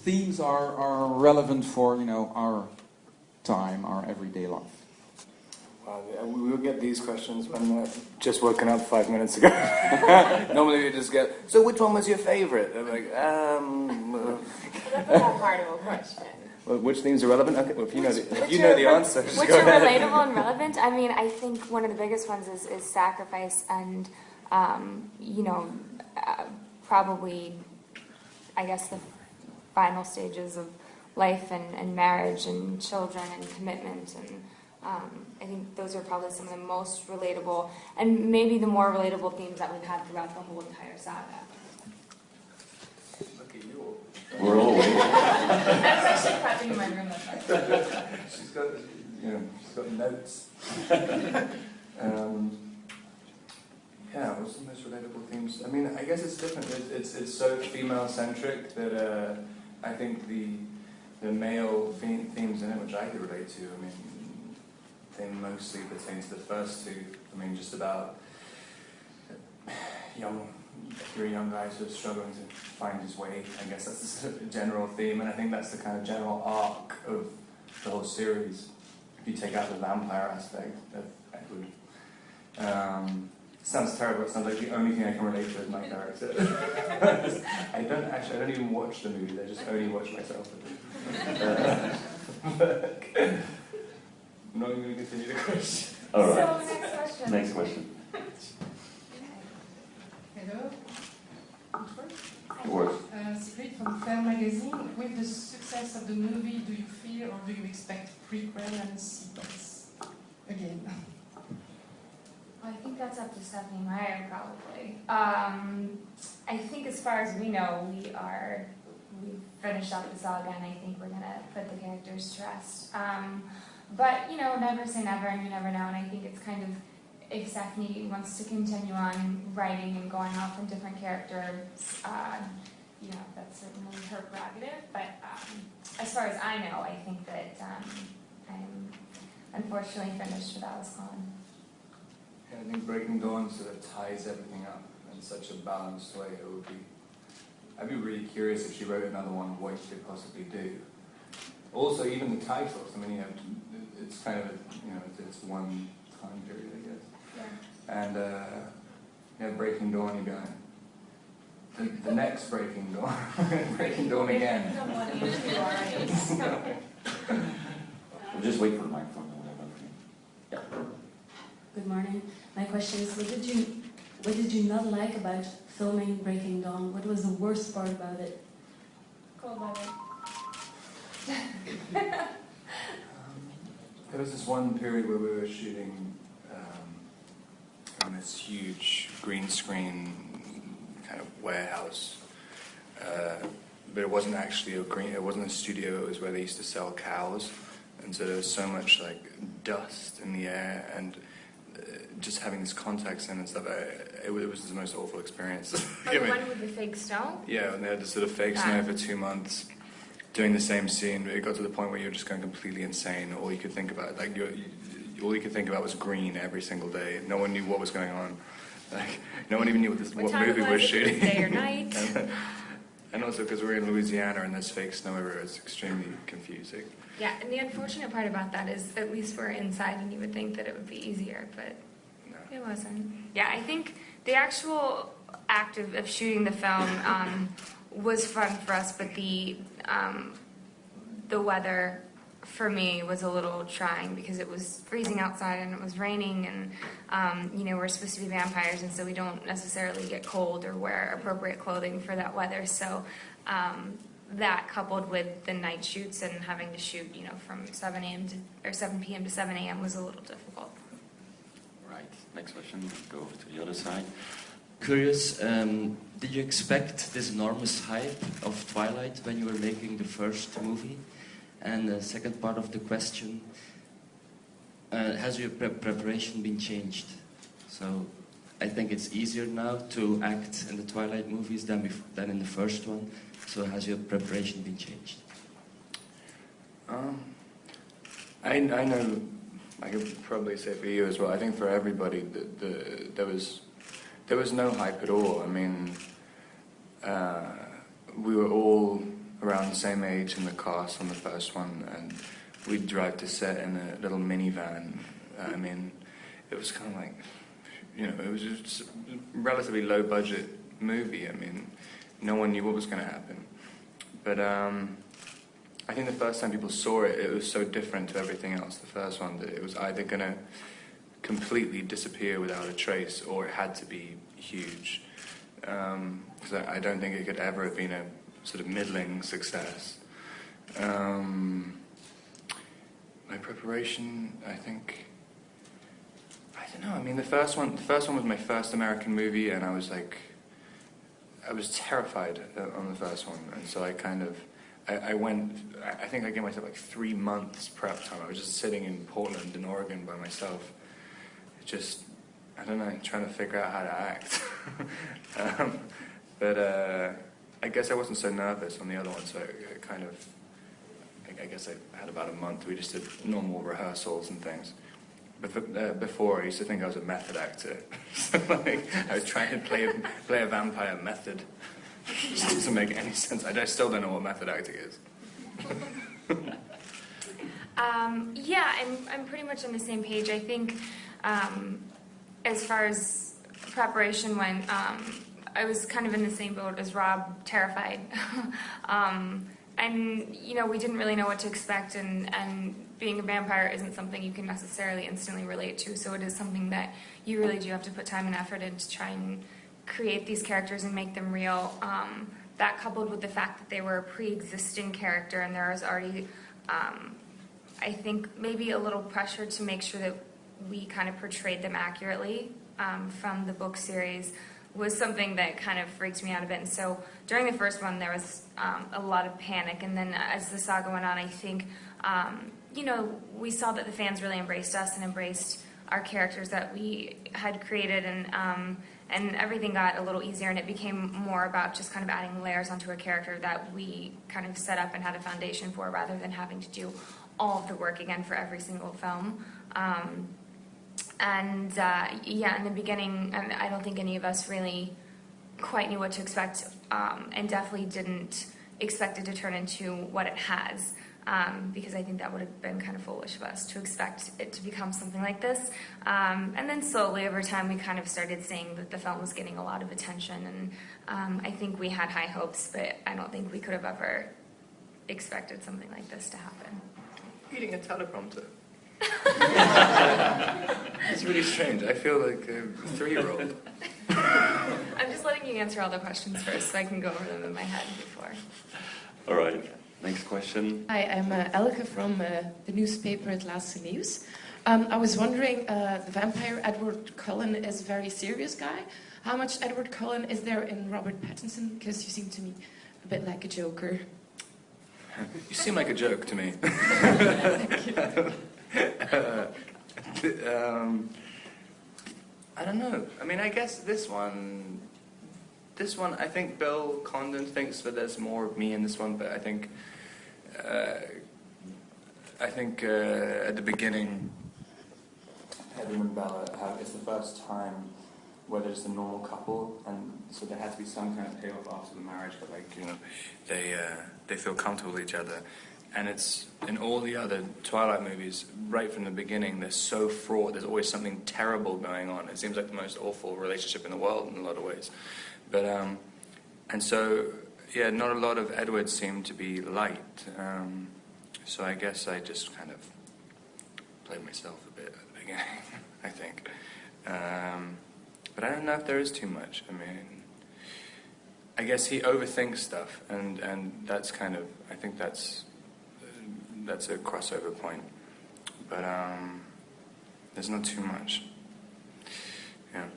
themes are relevant for, you know, our time, our everyday life? Wow, we will get these questions when I've just woken up 5 minutes ago. Normally we just get, so which one was your favorite? I'm like, That's not hard of a question. Well, which themes are relevant? Okay, well, if you know the answer, just which go are ahead. relatable and relevant? I mean, I think one of the biggest ones is sacrifice and, you know, probably, I guess, the final stages of life and marriage and children and commitment. And I think those are probably some of the most relatable and maybe the more relatable themes that we've had throughout the whole entire saga. Look at you all. We're all waiting. I was actually prepping in my room. She's got notes. Yeah, what's the most relatable themes? I mean, I guess it's different. It's so female-centric that I think the male themes in it, which I could relate to, I mean, they mostly pertain to the first two. I mean, just about if you're a young guy sort of struggling to find his way, I guess that's the sort of general theme, and I think that's the kind of general arc of the whole series. If you take out the vampire aspect of Edward. Sounds terrible, it sounds like the only thing I can relate to is my character. I don't even watch the movies, I just only watch myself. I'm not even going to continue the question. All right. So, next question. Next question. Hello. It works. Secret from Fair Magazine. With the success of the movie, do you fear or do you expect prequel and sequels again? I think that's up to Stephanie Meyer, probably. I think as far as we know, we've finished up the saga, and I think we're going to put the characters to rest. But, you know, never say never, and you never know, and I think it's kind of, if Stephanie wants to continue on writing and going off in different characters, you know, that's certainly her prerogative. But as far as I know, I think that I'm unfortunately finished with Alice Cullen. Yeah, I think Breaking Dawn sort of ties everything up in such a balanced way. I'd be really curious if she wrote another one, what she could possibly do. Also, even the titles. I mean, you know, it's kind of it's one time period, I guess. Yeah. And Breaking Dawn, you'd be like, the next Breaking Dawn, Breaking Dawn again. We'll just wait for the microphone. Yeah. Good morning. My question is, what did you not like about filming Breaking Dawn? What was the worst part about it? Cold weather. There was this one period where we were shooting in this huge green screen kind of warehouse, but it wasn't actually it wasn't a studio. It was where they used to sell cows, and so there was so much like dust in the air and just having this contact lens and stuff. It was the most awful experience. Oh, the one with the fake snow? Yeah, and they had this sort of fake snow for 2 months. Doing the same scene, it got to the point where you're just going completely insane. All you could think about, all you could think about was green every single day. No one knew what was going on. Like, no one even knew what movie we're shooting. Day or night. And also because we're in Louisiana and there's fake snow everywhere, it's extremely confusing. Yeah, and the unfortunate part about that is at least we're inside, and you would think that it would be easier, but no. It wasn't. Yeah, I think the actual act of shooting the film was fun for us, but the weather for me was a little trying because it was freezing outside and it was raining, and we're supposed to be vampires, and so we don't necessarily get cold or wear appropriate clothing for that weather. So that coupled with the night shoots and having to shoot, from 7 p.m. to 7 a.m. was a little difficult. Right. Next question. Go over to the other side. Curious, did you expect this enormous hype of Twilight when you were making the first movie? And the second part of the question, has your preparation been changed? So I think it's easier now to act in the Twilight movies than in the first one. So has your preparation been changed? I know, I could probably say for you as well, I think for everybody, there was no hype at all. I mean, we were all around the same age in the cast on the first one, and we'd drive to set in a little minivan. I mean, it was kind of like, you know, it was just a relatively low budget movie. I mean, no one knew what was going to happen. But I think the first time people saw it, it was so different to everything else, the first one, that it was either going to completely disappear without a trace, or it had to be huge. Because I don't think it could ever have been a sort of middling success. My preparation, I think, I don't know. I mean, the first one was my first American movie, and I was terrified on the first one, and so I think I gave myself like 3 months prep time. I was just sitting in Portland, in Oregon, by myself, just, I don't know, trying to figure out how to act. But I guess I wasn't so nervous on the other one, so it kind of, I guess I had about a month. We just did normal rehearsals and things. But before, I used to think I was a method actor. So like, I was trying to play a vampire method. It just doesn't make any sense. I still don't know what method acting is. Yeah, I'm pretty much on the same page. I think as far as preparation went, I was kind of in the same boat as Rob, terrified. And, you know, we didn't really know what to expect, and being a vampire isn't something you can necessarily instantly relate to, so it is something that you really do have to put time and effort in to try and create these characters and make them real. That coupled with the fact that they were a pre-existing character, and there was already, I think, maybe a little pressure to make sure that we kind of portrayed them accurately from the book series, was something that kind of freaked me out a bit. And so during the first one, there was a lot of panic. And then as the saga went on, I think, you know, we saw that the fans really embraced us and embraced our characters that we had created. And everything got a little easier, and it became more about just kind of adding layers onto a character that we kind of set up and had a foundation for, rather than having to do all of the work again for every single film. Yeah, in the beginning, I don't think any of us really quite knew what to expect, and definitely didn't expect it to turn into what it has, because I think that would have been kind of foolish of us to expect it to become something like this. And then slowly over time, we kind of started seeing that the film was getting a lot of attention, and I think we had high hopes, but I don't think we could have ever expected something like this to happen. Reading a teleprompter. It's really strange. I feel like a 3-year-old. I'm just letting you answer all the questions first so I can go over them in my head before. All right, next question. Hi, I'm Elke from the newspaper Het Laatste Nieuws. I was wondering, the vampire Edward Cullen is a very serious guy. How much Edward Cullen is there in Robert Pattinson? Because you seem to me a bit like a Joker. You seem like a joke to me. I don't know. I mean, I guess this one, I think Bill Condon thinks that there's more of me in this one, but I think at the beginning, Edward and Bella it's the first time where there's a normal couple, and so there had to be some kind of payoff after the marriage, but like, you know, they feel comfortable with each other. And it's, in all the other Twilight movies, right from the beginning, they're so fraught. There's always something terrible going on. It seems like the most awful relationship in the world in a lot of ways. But, and so, yeah, not a lot of Edward seemed to be light. So I guess I just kind of played myself a bit at the beginning, I think. But I don't know if there is too much. I mean, I guess he overthinks stuff, and that's kind of, I think that's a crossover point, but there's not too much. Yeah.